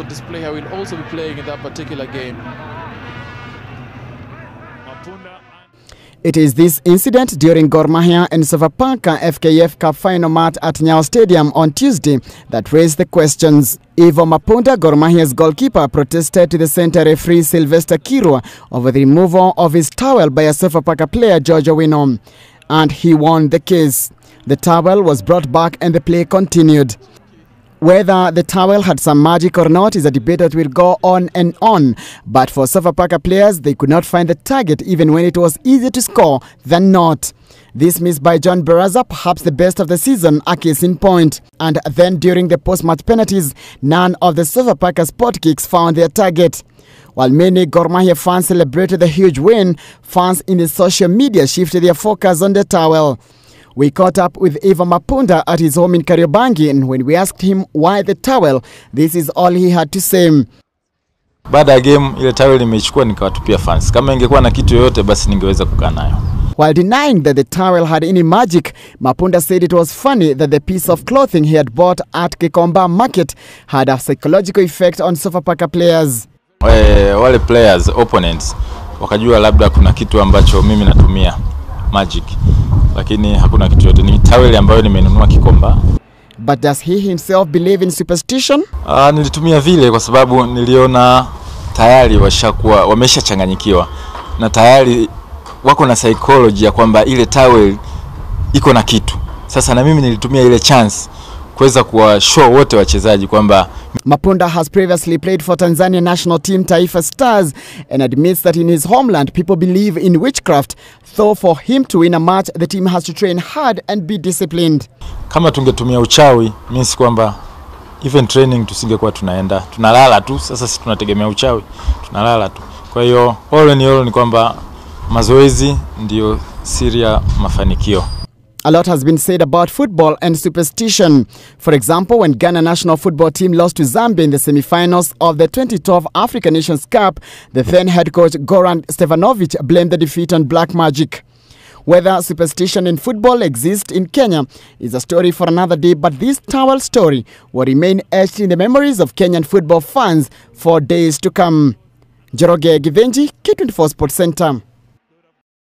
on display here will also be playing in that particular game. It is this incident during Gor Mahia and Sofapaka FKF Cup final match at Nyayo Stadium on Tuesday that raised the questions. Ivo Mapunda, Gor Mahia's goalkeeper, protested to the center referee Sylvester Kirwa over the removal of his towel by a Sofapaka player, George Owino, and he won the case. The towel was brought back and the play continued. Whether the towel had some magic or not is a debate that will go on and on. But for Sofapaka players, they could not find the target even when it was easier to score than not. This miss by John Baraza, perhaps the best of the season, a case in point. And then during the post-match penalties, none of the Sofapaka spot kicks found their target. While many Gor Mahia fans celebrated the huge win, fans in the social media shifted their focus on the towel. We caught up with Ivo Mapunda at his home in Kariobangi, and when we asked him why the towel, this is all he had to say. Baada ya game ile towel nimechukua nikawatupia fans. Kama ingekuwa na kitu yoyote basi ningeweza kukaa nayo. While denying that the towel had any magic, Mapunda said it was funny that the piece of clothing he had bought at Gikomba Market had a psychological effect on Sofapaka players. Wale players, opponents, wakajua labda kuna kitu ambacho mimi natumia magic. Lakini hakuna kitu yote, ni towel ambayo nimenunua Gikomba. But does he himself believe in superstition? Nilitumia vile kwa sababu niliona tayari wameshachanganyikiwa na tayari wako na psychology ya kwamba ile towel iko na kitu. Sasa na mimi nilitumia ile chance kuweza kuwa show wote wachezaji kwamba Mapunda has previously played for Tanzania national team Taifa Stars and admits that in his homeland people believe in witchcraft. Though for him to win a match, the team has to train hard and be disciplined. Kama tungetumia uchawi, means kwamba even training tusingekuwa tunaenda. Tunalala tu, sasa sisi tunategemea uchawi. Tunalala tu. Kwa hiyo all in all ni kwamba mazoezi ndio siri ya mafanikio. A lot has been said about football and superstition. For example, when Ghana national football team lost to Zambia in the semi-finals of the 2012 African Nations Cup, the then head coach Goran Stevanovic blamed the defeat on black magic. Whether superstition in football exists in Kenya is a story for another day, but this towel story will remain etched in the memories of Kenyan football fans for days to come. Joroge Givenji, K24 Sports Center.